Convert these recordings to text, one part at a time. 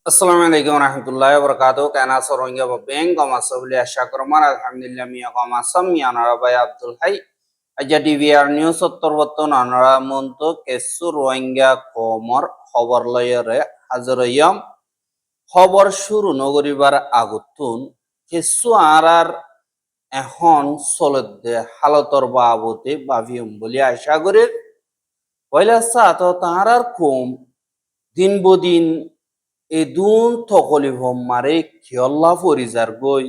আসসালামু আলাইকুম রহমতুল্লাহ বরকাত কেনা সরঙ্গা বেং কমাসবলি আশা করমান আলহামদুলিল্লাহ মিয়া কমাসম মিয়ানারা ভাই আব্দুল হাই আজা ডিভিআর নিউজ উত্তরবর্তন আনারা মন্ত কেসু রোহিঙ্গা কমর খবর লয়রে হাজরয়ম খবর শুরু নগরিবার আগুতুন কেসু আর এখন চলতে হালতর বাবতে বাভিয়ম বলি আশা করে পয়লা সাত তাহার কম দিন বদিন এদুন থকলি মারে খেয়ল্লা ফরিজার গই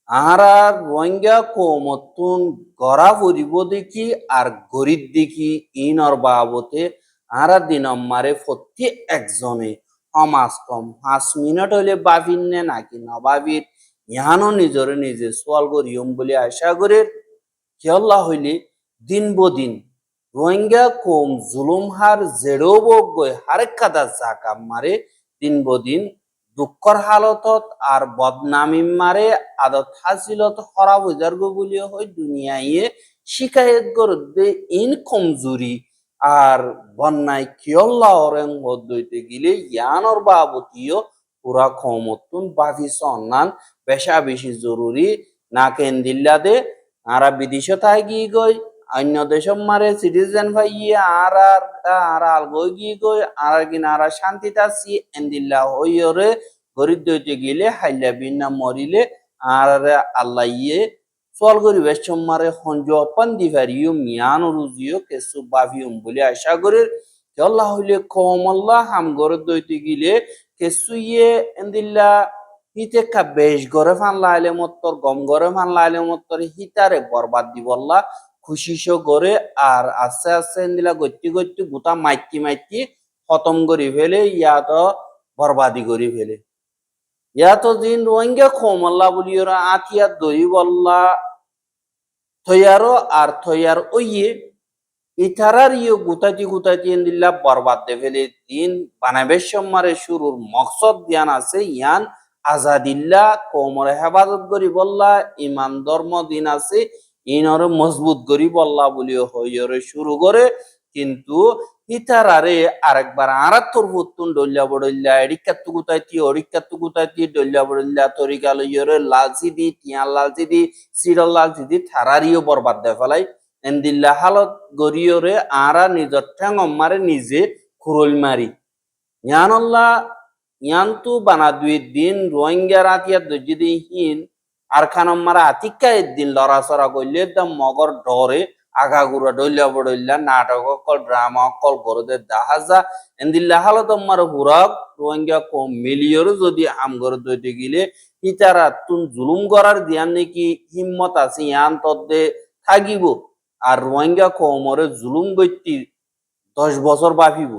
আহারা রোহিঙ্গা কমতুন গড়া ফুরিব দেখি আর গরিব দেখি ইনর বাবতে আহারা দিন মারে প্রতি একজনে সমাজ কম 5 মিনিট হইলে বাবিন নে নাকি নবাবির ইহানো নিজরে নিজে সোয়াল করিম বলে আশা করে খেয়ল্লা হইলে দিন বদিন রোহিঙ্গা কম জুলুম হার জেড়ো বগৈ হারেক কাদা জাকা মারে দিন বদিন দুঃখর হালতত আর বদনামি মারে আদত হাসিলত খরাব হইজার গো বলিও হয় দুনিয়ায় শিকায়ত করতে ইন কমজুরি আর বন্যায় কিয়ল্লা অরেং হইতে গেলে ইয়ানর বাবতীয় পুরা ক্ষমতুন বাফি সন্নান বেশা বেশি জরুরি না কেন্দিল্লা দে আরা বিদেশে থাকি গই অন্য দেশ মারে সিটিজেন ভাইয়ে আর আলগই গিয়ে গই আর কিনা আর শান্তিতে আছি এন্দিল্লা হইরে গরিব দইতে গেলে হাইলা বিনা মরিলে আর আল্লাহ ইয়ে চল করি বেশ মারে হঞ্জ অপান দিভারিও মিয়ান রুজিও কেসু বাভিউম বলে আশা করে আল্লাহ হইলে কম আল্লাহ হাম গরে দইতে গেলে কেসু ইয়ে এন্দিল্লা হিতে কা বেশ গরে ফান লাইলে মত্তর গম গরে ফান লাইলে মত্তর হিতারে বরবাদ দিব আল্লাহ খুশিশো করে আর আস্তে আস্তে দিলা গতি গতি গোটা মাইতি খতম করি ফেলে ইয়াত বরবাদি করি ফেলে ইয়াত দিন রোহিঙ্গা খোমল্লা বলি ওরা আতিয়া দই বল্লা থয়ারো আর থয়ার ওইয়ে ইথারার ইয়ে গুতাতি দিল্লা বরবাদ দে ফেলে দিন বানাবেশ মারে শুরুর মকসদ জ্ঞান আছে ইয়ান আজাদিল্লা কোমর হেফাজত করি বল্লা ইমান ধর্ম দিন আছে ইনরে মজবুত করি বল্লা বলিও হইরে শুরু করে কিন্তু ইতারারে আরেকবার আরাত্তর ফুতুন ডল্লা বড়ল্লা এডিকাত্তু গুতাইতি ডল্লা বড়ল্লা তরিকা লইরে লালজি দি টিয়া লালজি দি সিরল লালজি দি থারারিও বরবাদ দে ফেলাই এন্দিল্লা হালত গরিয়রে আরা নিজর ঠ্যাং মারে নিজে খুরল মারি ইয়ানল্লা ইয়ান্তু বানা দুই দিন রোহিঙ্গা রাতিয়া দজিদি হিন আর খানম মারা আতিকা দিন লড়াচড়া করলে একদম মগর ডরে আগা গুড়া ডইলা বড়ইলা নাটক অকল ড্রামা অকল গরদে দাহাজা এন্দিল্লা হালত মার হুরাক রোহিঙ্গা কম মিলিয়র যদি আম গর দইতে গেলে ইতারা তুন জুলুম করার দিয়ান নাকি হিম্মত আছে ইয়ান তদ্দে থাকিব আর রোহিঙ্গা কমরে জুলুম গতি 10 বছর বাফিব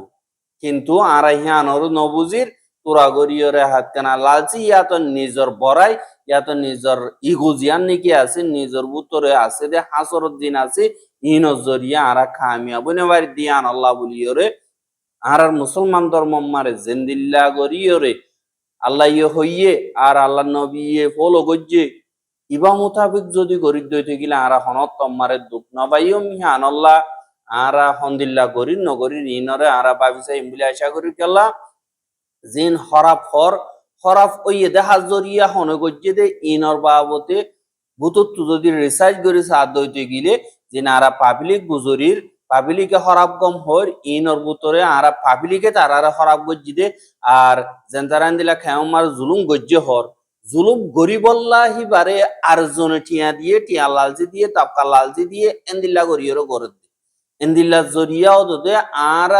কিন্তু আর হিয়ানর নবুজির তোরা গরিয়রে হাত কানা লালচি ইয়াত নিজর বড়াই ইয়াত নিজর ইগুজিয়ান নাকি আছে নিজর বুতরে আছে দে হাসর দিন আছে ইন জরিয়া আরা খামিয়া বনে বাড়ি দিয়ান আল্লাহ বলিয়রে আর মুসলমান ধর্ম মারে জিন্দিল্লা গরিয়রে আল্লাহ ইয়ে হইয়ে আর আল্লাহ নবী ইয়ে ফলো গজ্জে ইবা মোতাবেক যদি গরিব দইতে গেলে আরা হনত তোমারে দুঃখ নবাইও মিহান আল্লাহ আরা হন্দিল্লা গরিব নগরী ইনরে আরা বাবিসা ইমবুলি আশা করি কেলা জিন হরাফ ওইয়ে দেখা জরিয়া হনে গজ্জে দে ইনর বাবতে বুতত যদি রিসার্চ করি সাদ দইতে গেলে যে আরা পাবলিক গুজরির পাবলিকে হরাপ গম হর ইনর বুতরে আরা পাবলিকে তারা হরাপ গজ্জি দে আর জেন্তারান দিলা খেয়মার জুলুম গজ্জে হর জুলুম গরিবল্লাহি বারে আর জনে টিয়া লালজি দিয়ে তাপকা লালজি দিয়ে এন্দিল্লা গরিয়রও করে দে এন্দিল্লা জরিয়াও দে আর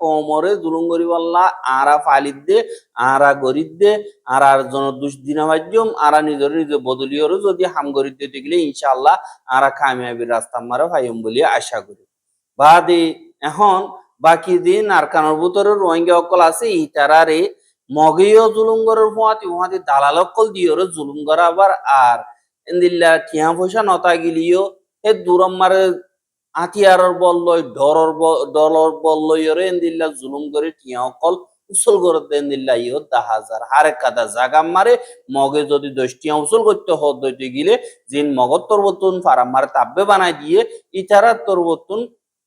কোমরে জুলুম গরিবল্লা আরা ফালিদ দে আরা গরিব দে আর জন দুষ দিনা মাধ্যম আরা নিজের নিজে বদলিয়রও যদি হাম গরিব দিতে গেলে ইনশাআল্লাহ আরা কামিয়াবির রাস্তা মারা ভাইম বলে আশা করি বাদে এখন বাকি দিন আর কানোর ভিতরে রোহিঙ্গা অকল আছে ইতারারে মগেও জুলুম করার ফুয়াতি দালাল অকল দিয়রে জুলুম করা আবার আর এন্দিল্লা টিয়া পয়সা নতা গিলিও এ দূরম মারে আতিয়ারর বল লই ডলর বল লইরে এন্দিল্লা জুলুম করে টিয়া অকল উসল করে এন্দিল্লা ইও 10,000 হারে কাদা জাগা মারে মগে যদি 10 টিয়া উসল করতে হইতে গিলে জিন মগত তরবতুন ফারাম মারে তাব্বে বানাই দিয়ে ইতারা তরবতুন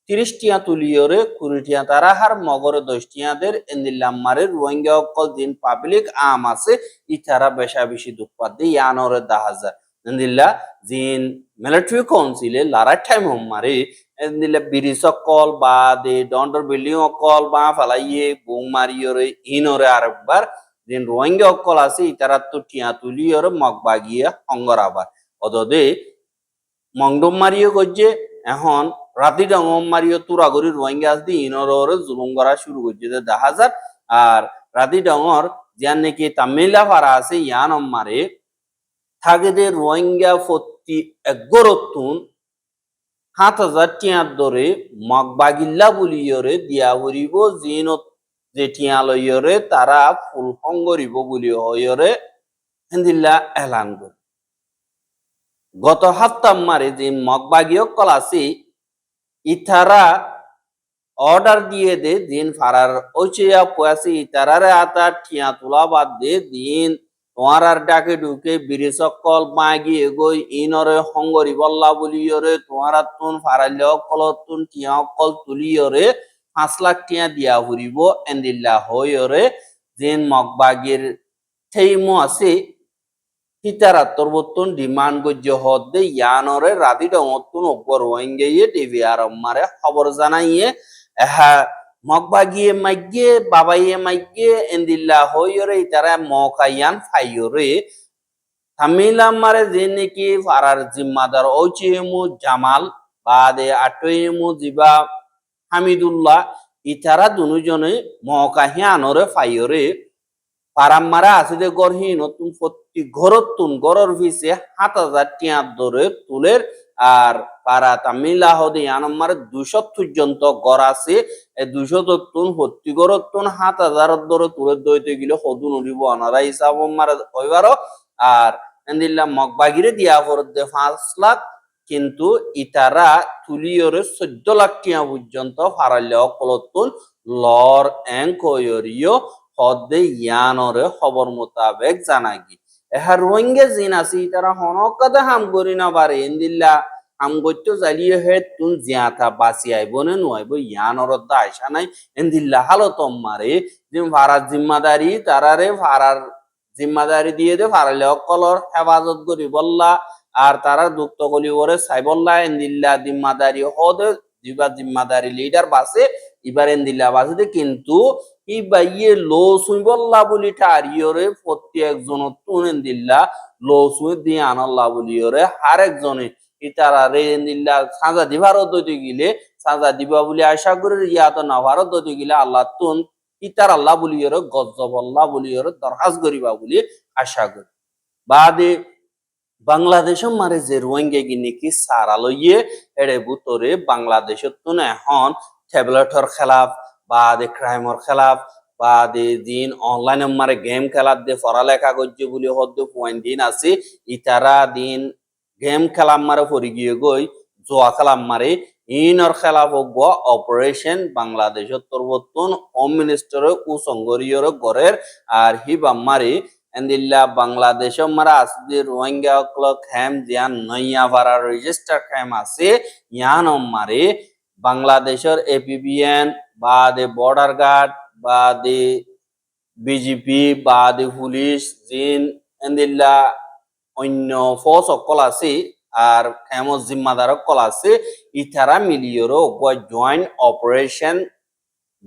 30 টিয়া তুলিয়রে 20 টিয়া তারা হার মগরে 10 টিয়াদের এন্দিল্লাম মারে রোহিঙ্গা অকল দিন পাবলিক আম আছে ইতারা বেশা বেশি দুঃপাত দি ইয়ানরে 10,000 এন্দিল্লা জিন মিলিটারি কাউন্সিলে লারা টাইম মারে এন্দিল্লা বিরিস অকল বা দে ডন্ডর বিল্ডিং অকল বা ফালাইয়ে বুং মারিয়রে ইনরে আরেকবার জিন রোহিঙ্গা অকল আছে ইতারা তো টিয়া তুলিয়রে মগবাগিয়া হঙ্গরাবার অদদে মংডম মারিয়ে গজ্জে এখন রাতি ডাঙম মারিয়ে তুরাগরি রোহিঙ্গা আসদি ইনরে জুলুম করা শুরু করছে 10,000 আর রাতি ডাঙর যান নাকি তামিলা পারা আছে ইয়ানম মারে থাকে দে রোহিঙ্গা ফত্তি এগরতুন 7,000 টিয়ার দরে মগবাগিল্লা বুলিয়রে দিয়া হরিব জিন যে টিয়া লইয়রে তারা ফুল হঙ্গরিব বুলি হইয়রে হেন্দিল্লা এলান করে গত সপ্তাহ মারে যে মগবাগীয় কলাসি ইথারা অর্ডার দিয়ে দে দিন ফারার ওচিয়া পয়াসি ইতারারে আতা ঠিয়া তোলা বাদ দে দিন তোমার ডাকে ঢুকে বিরিশ কল মাগি এগোই ইনরে হঙ্গরি বল্লা বলিয়রে তোমার তুন ফারাইলে কলতুন টিয়া কল তুলিয়রে 5 লাখ টিয়া দিয়া ফুরিব এন্দিল্লা হইয়রে দিন মগবাগির থেইমো আছে হিতারাত্তর বর্তন ডিমান্ড গজ্য হদ্দে ইয়ানরে রাতি ডমতুন অকবর ওয়াইঙ্গেয়ে টিভি আরম্মারে খবর জানাইয়ে এহা মগবাগিয়ে মাইগে বাবাইয়ে মাইগে এন্দিল্লা হইরে ইতারা মকাইয়ান ফাইয়রে তামিলামারে যে নাকি ফারার জিম্মাদার ওচিয়েমু জামাল বাদে আটইমু জিবা হামিদুল্লাহ ইতারা দুজনে মকাহিয়ানরে ফাইয়রে পারাম্মারা আছে যে গড়হি নতুন প্রতি ঘরতুন গড়র ভিসে 7,000 টিয়ার দরে তুলের আর পারা তামিলা হদে আনম্মার 200 পর্যন্ত গড় আছে 200 তুন হত্তি গড়তুন 7,000 দরে তুলে দইতে গেলে হদু নড়িব অনারা হিসাব মারা হইবারও আর এন্দিল্লা মগবাগিরে দিয়া ফরদে 5 লাখ কিন্তু ইতারা তুলিয়রে 14 লাখ টিয়া পর্যন্ত ফারাইলেও কলতুন লর এঙ্কয়রিও হদে ইয়ানরে খবর মোতাবেক জানাগি এহা রোহিঙ্গা জিন আছে তারা হনকাদে হাম করি না পারে ইন্দিল্লা হাম করতে জালিয়ে হে তুন জিয়াতা বাসি আইব নে নইব ইয়ানর দা আইসা নাই ইন্দিল্লা হালত মারে জিম ফারার জিম্মাদারি তারারে ফারার জিম্মাদারি দিয়ে দে ফারালে অকলর হেফাজত করি বললা আর তারা দুঃখ কলি ওরে সাইবল্লা ইন্দিল্লা জিম্মাদারি হদে জিবা জিম্মাদারি লিডার বাসে ইবার ইন্দিল্লা বাসে কিন্তু ইবাইয়ে লো সুইবল্লা বলি টারিয়রে প্রত্যেকজন তুনেন দিল্লা লো সুই দিয়ে আনাল্লা বলিয়রে হার একজনে ইতারারে দিল্লা সাজা দিবারও দইতে গিলে সাজা দিবা বলি আশা করে ইয়াত না ভারত দইতে গিলে আল্লাহ তুন ইতার আল্লাহ বলিয়রে গজ্জবল্লা বলিয়রে দরখাস্ত করিবা বলি আশা করি বাদে বাংলাদেশও মারে যে রোহিঙ্গা গিনি কি সারা লইয়ে এড়ে বুতরে বাংলাদেশের তুন এখন ট্যাবলেটর খেলাফ বা দে ক্রাইমর খেলাফ বা দে দিন অনলাইনে মারে গেম খেলার দে পড়ালেখা করছে বলে হদ্দে পয়েন্ট দিন আছে ইতারা দিন গেম খেলাম মারে পরি গিয়ে গই জোয়া খেলাম মারে ইনর খেলাফ হোক অপারেশন বাংলাদেশের তরবতন হোম মিনিস্টার ও সংগরীয় গড়ের আর হিবাম মারে এন্দিল্লা বাংলাদেশের মারা আসদি রোহিঙ্গা ক্লক হ্যাম জিয়ান নইয়া ভাড়া রেজিস্টার হ্যাম আছে ইয়ান মারে বাংলাদেশের এপিবিএন বা দে বর্ডার গার্ড বা দে বিজেপি বা দে পুলিশ জিন এন্দিল্লা অন্য ফোর্স সকল আছে আর হেমো জিম্মাদার সকল আছে ইতারা মিলিয়রও জয়েন্ট অপারেশন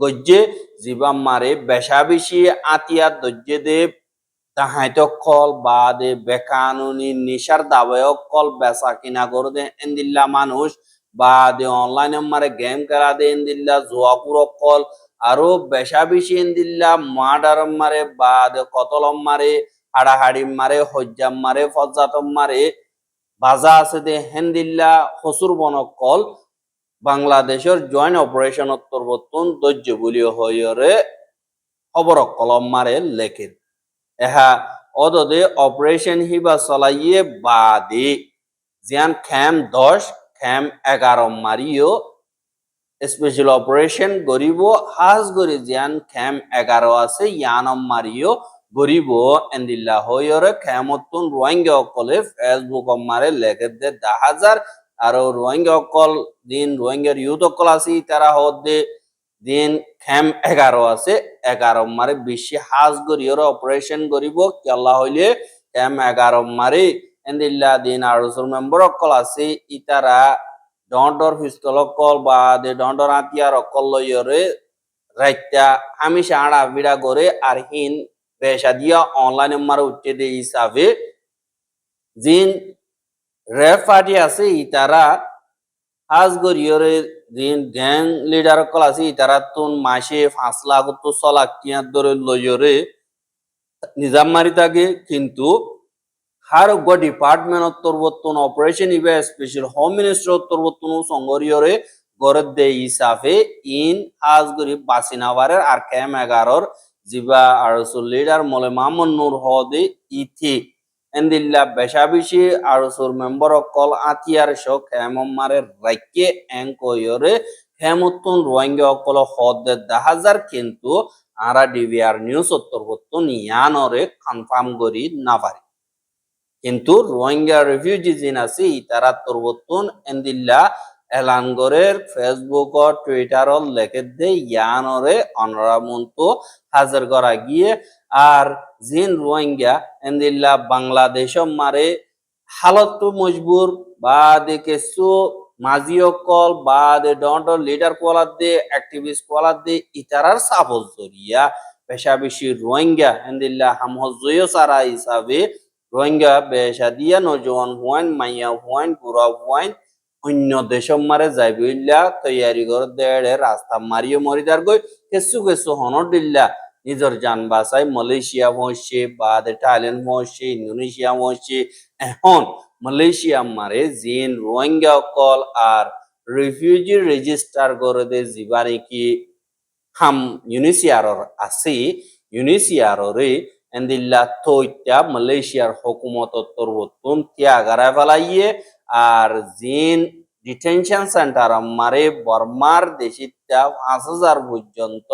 গজ্জে জিবাম মারে বেশা বেশি আতিয়া দজ্জে দেব তাহাইত কল বা দে বেকানুনি নিশার দাবায়ক কল বেচা কিনা করে দে এন্দিল্লা মানুষ বা দে অনলাইনে মারে গেম খেলা দে এন্দিল্লা জোয়াপুর কল আরো বেশা বেশি এন্দিল্লা মার্ডার মারে বা দে কতলম মারে হাড়াহাড়ি মারে হজ্জাম মারে ফজ্জাতম মারে বাজা আছে দে হেন্দিল্লা হসুর বনক কল বাংলাদেশের জয়েন্ট অপারেশন উত্তরবর্তন দৈর্য বলিও হইরে খবর কলম মারে লেখেন এহা অদদে অপারেশন হিবা চলাইয়ে বাদে জিয়ান খ্যাম 10 খ্যাম 11 মারিও স্পেশাল অপারেশন গরিব হাজ গরি জিয়ান খ্যাম 11 আছে ইয়ানম মারিও গরিব এন্দিল্লা হইরে খ্যামতুন রোহিঙ্গা কলে ফেসবুক মারে লেখে দে 10,000 আর রোহিঙ্গা অকল দিন রোহিঙ্গার ইউথ অকল আছে তারা হদে দিন খেম 11 আছে 11 মারে বেশি হাজ গরিয়র অপারেশন করিব কেলা হইলে খেম 11 মারে এন্দিল্লা দিন আরসুর মেম্বার অকল আছে ইতারা ডর পিস্তল অকল বা দে ডর আতিয়ার অকল লইয়রে রাইতা হামিশা আড়া বিড়া করে আর হিন পেশা দিয়া অনলাইনে মারে উঠতে দে হিসাবে জিন রেফ পার্টি আছে ইতারা আজ গরিয়রে দিন গ্যাং লিডার কল আছে ইতারা তুন মাসে 5 লাখ তো 6 লাখ টিয়া ধরে লইয়রে নিজাম মারি থাকে কিন্তু হার গো ডিপার্টমেন্ট তরবতন অপারেশন ইবে স্পেশাল হোম মিনিস্টার তরবতন সংগরিয়রে গরদ দে হিসাবে ইন আজ গরিব বাসিনাবারের আর ক্যাম 11 জিবা আরসুল লিডার মলে মামুন নূর হদে ইথি এন্দিল্লা বেশাবিশি আরসুর মেম্বার অকল আতিয়ার শোক হেমমারে রাইকে এঙ্কয়রে হেমুতুন রোহিঙ্গা অকল হদে 10,000 কিন্তু আরা ডিভিআর নিউজ উত্তরবর্তন ইয়ানরে কনফার্ম করি না পারি কিন্তু রোহিঙ্গা রিফিউজি জিন আছে তারা তরবতন এন্দিল্লা এলান করে ফেসবুক ও টুইটার লেখে দে ইয়ানরে অনরামন্ত হাজার করা গিয়ে আর জিন রোহিঙ্গা এন্দিল্লা বাংলাদেশ মারে হালত মজবুর বা দে কেসু মাজিও কল বা দে ডন্ট লিডার কোয়ালার দে অ্যাক্টিভিস্ট কোয়ালার দে ইতারার সাপোজ জরিয়া পেশা বেশি রোহিঙ্গা এন্দিল্লা হামহজয় সারা হিসাবে রোহিঙ্গা বেশা দিয়া নজওয়ান হুয়াইন মাইয়া হুয়াইন বুড়া হুয়াইন অন্য দেশ মারে যাইবিল্লা তৈয়ারি করে দেড়ে রাস্তা মারিও মরিদার গই কেসু কেসু হনর দিল্লা নিজের যান বাসাই মালয়েশিয়া পৌঁছে বা থাইল্যান্ড পৌঁছে ইন্দোনেশিয়া পৌঁছে এখন মালয়েশিয়া মারে জিন রোহিঙ্গা কল আর রিফিউজি রেজিস্টার করে দে জীবানি কি হাম ইউনিসিয়ারর আছে ইউনিসিয়াররে এন্দিল্লা থইতা মালয়েশিয়ার হুকুমত তরবতুন ত্যাগারা ফেলাইয়ে আর জিন ডিটেনশন সেন্টার মারে বর্মার দেশিতা 5,000 পর্যন্ত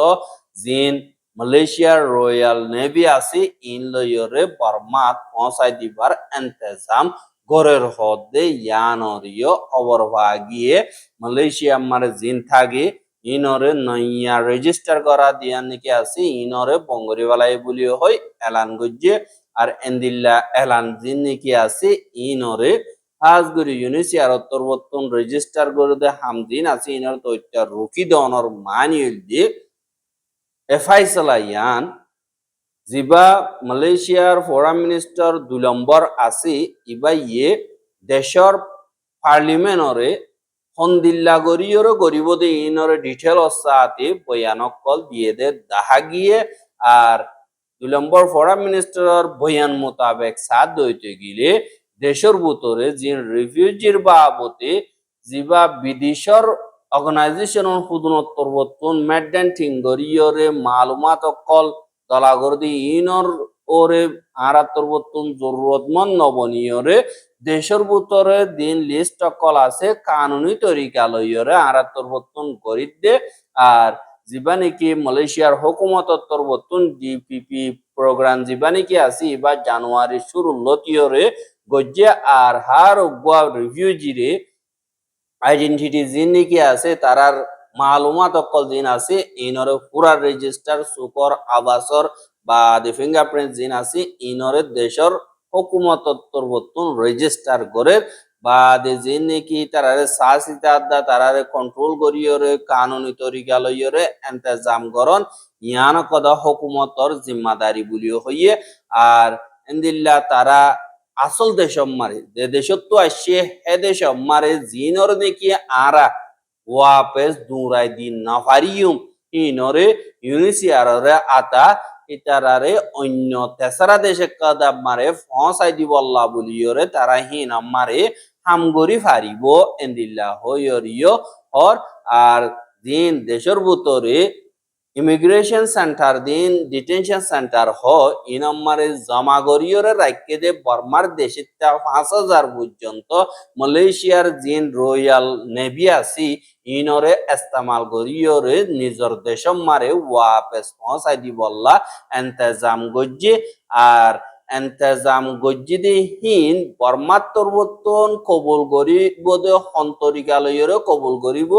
জিন মালয়েশিয়ার রয়্যাল নেভি আছে ইন লয়রে বর্মাত পৌঁছাই দিবার ইন্তজাম গরের হদে ইয়ানরিও অবরভাগিয়ে মালয়েশিয়া মারে জিন থাকে ইনরে নইয়া রেজিস্টার করা দিয়া নাকি আছে ইনরে বঙ্গরিবালাই বলিও হয় এলান গজ্জে আর এন্দিল্লা এলান জিন নাকি আছে ইনরে হাজগুরি ইউনিসিয়ার তরবতন রেজিস্টার করে দে হামদিন আছে ইনর তৈটা রুকি দনর মানিউল দি এফআইসলা ইয়ান জিবা মালয়েশিয়ার ফরেন মিনিস্টার 2 নম্বর আছে ইবা ইয়ে দেশর পার্লিমেন্টরে হন্দিল্লা গরিয়র গরিব দে ইনরে ডিটেল সাথে বয়ানক কল দিয়ে দে দাহা গিয়ে আর 2 নম্বর ফরেন মিনিস্টার বয়ান মোতাবেক সাথ দইতে গিলে দেশের ভিতরে যে রিফিউজির বাবতে জিবা বিদেশর অর্গানাইজেশন হুদুনত্তর বর্তন মেডেন ঠিঙ্গরিয়রে মালুমাত কল দলাগর দি ইনর ওরে আরাত্তর বর্তন জরুরতমন্দ নবনীয়রে দেশের ভিতরে দিন লিস্ট কল আছে কানুনি তরিকা লইয়রে আরাত্তর বর্তন করি দে আর জীবানিকি মালয়েশিয়ার হুকুমত তরবতুন ডিপিপি প্রোগ্রাম জীবানিকি আছে এবার জানুয়ারি শুরু লতিয়রে গজ্জে আর হার গোয়া রিফিউজিরে আইডেন্টিটি জিন নাকি আছে তারার মালুমাত অকল জিন আছে ইনরে পুরা রেজিস্টার সুকর আবাসর বা দি ফিঙ্গারপ্রিন্ট জিন আছে ইনরে দেশের হুকুমত তরবতুন রেজিস্টার করে বা দে জিন নাকি তারারে সাসিতাদা তারারে কন্ট্রোল করিয়রে কানুনি তরিকা লইয়রে ইন্তজাম করন ইয়ান কদা হুকুমতর জিম্মাদারি বলিও হইয়ে আর এন্দিল্লা তারা আসল দেশ মারে যে দেশত আসছে হে দেশ মারে জিনর নাকি আরা ওয়াপেস দুরাই দিন না পারিয়ুম ইনরে ইউনিসিয়ারে আতা ইতারারে অন্য তেসারা দেশে কাদা মারে ফসাই দিবল্লা বলিয়রে তারা হিন মারে হামগরি ফারিব এন্দিল্লা হইয়রিও হর আর দিন দেশের ভিতরে ইমিগ্রেশন সেন্টার দিন ডিটেনশন সেন্টার হ ইনম্মারে জমা গরিয়রে রাখকে দে বর্মার দেশে 5,000 পর্যন্ত মালয়েশিয়ার জিন রয়্যাল নেভি আসি ইনরে ইস্তেমাল গরিয়রে নিজর দেশম মারে ওয়াপেস পৌঁছাই দিবল্লা ইন্তজাম গজ্জে আর এন্তেজাম গজ্জিদি হিন বর্মাত্তর বর্তন কবুল গরিব অন্তরিকালয়রে কবুল গরিব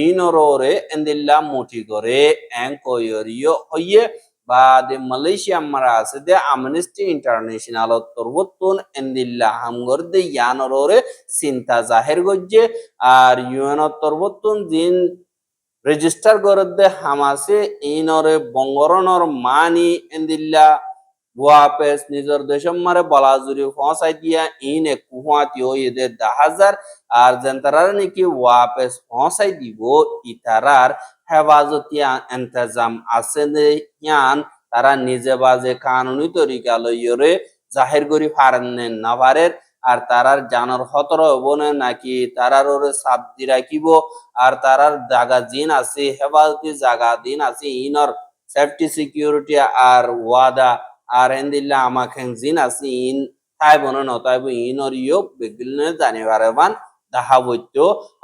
ইনরে এন্দিল্লা মুঠি করে এং কয়রিয় হইয়ে বা de Malaysia mara আছে de Amnesty International তরবতুন এন্দিল্লা হামগর de ইয়ানরে চিন্তা জাহের গজ্জে আর ইউএন তরবতুন দিন রেজিস্টার গরদে হামাসে ইনরে বঙ্গরনর মানি এন্দিল্লা ওয়াপেস নিজের দেশম মারে বলাজুরি ফসাই দিয়া ইনে কুহাতিও এদের 10,000 আর জেন্তারার নাকি ওয়াপেস ফসাই দিব ইতারার হেফাজতিয়া ইন্তজাম আছে ইয়ান তারা নিজে বাজে কানুনি তরিকা লইরে জাহির করি পারেন না পারের আর তারার জানর হতর হবনে নাকি তারার ওরে সাপ দি রাখিব আর তারার জাগা জিন আছে হেফাজতি জাগা দিন আছে ইনর সেফটি সিকিউরিটি আর ওয়াদা আর এন্দিল্লা আমাকে জিন আছে ইন তাই বনে নতাইব ইনর ইয়োগ বেগিলনে জানিবারে বান দেখা বইত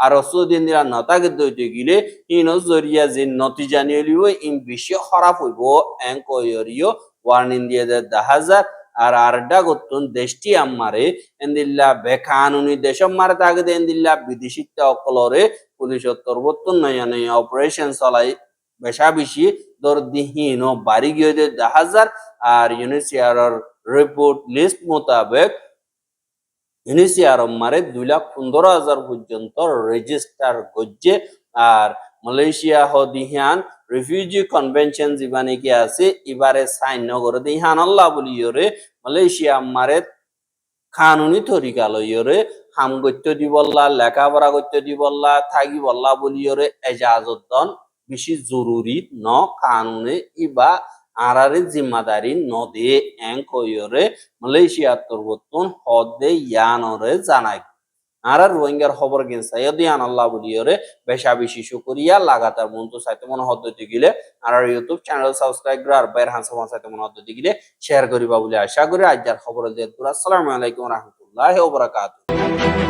আর অসুদিন দিলা নতাকে দইতে গিলে ইনো জরিয়া জিন নতি জানিয়ে লিব ইন বেশি খারাপ হইব এং কয়রিও ওয়ার্নিং দিয়ে 10,000 আর আরডা গতুন দেশটি আমারে এন্দিল্লা বেকানুনি দেশম মারে তাকে এন্দিল্লা বিদেশিত্ব অকলরে পুলিশ তরবতুন নয়া নয়া অপারেশন চলাই বেশা বেশি দরদিহীন ও বাড়ি গিয়ে 10,000 আর ইউনিসিয়ারর রিপোর্ট লিস্ট মোতাবেক ইউনিসিয়ার মারে 2,15,000 পর্যন্ত রেজিস্টার গজ্জে আর মালয়েশিয়া হদিহান রিফিউজি কনভেনশন জীবানি কি আছে এবারে সাইন নগর দিহান আল্লাহ বলিয়রে মালয়েশিয়া মারে কানুনি তরিকা লইরে হাম গত্য দিবল্লা লেখাপড়া গত্য দিবল্লা থাকি বল্লা বলিয়রে এজাজত দন বেশি জরুরি ন কানুনে ইবা আরারে জিম্মাদারি নদে এং কইরে মালয়েশিয়া তরবতুন হদে ইয়ানরে জানাই আর রোহিঙ্গার খবর গেন সাইয়দিয়ান আল্লাহ বলিয়রে বেশা বেশি শুকরিয়া লাগাতার মন্ত সাইতে মন হদ্দতে গিলে আর ইউটিউব চ্যানেল সাবস্ক্রাইব করা আর বাইর হান সমান সাইতে মন হদ্দতে গিলে শেয়ার করিবা বলে আশা করি আজকের খবর দিয়ে আসসালামু আলাইকুম ওয়া রাহমাতুল্লাহি ওয়া বারাকাতুহু।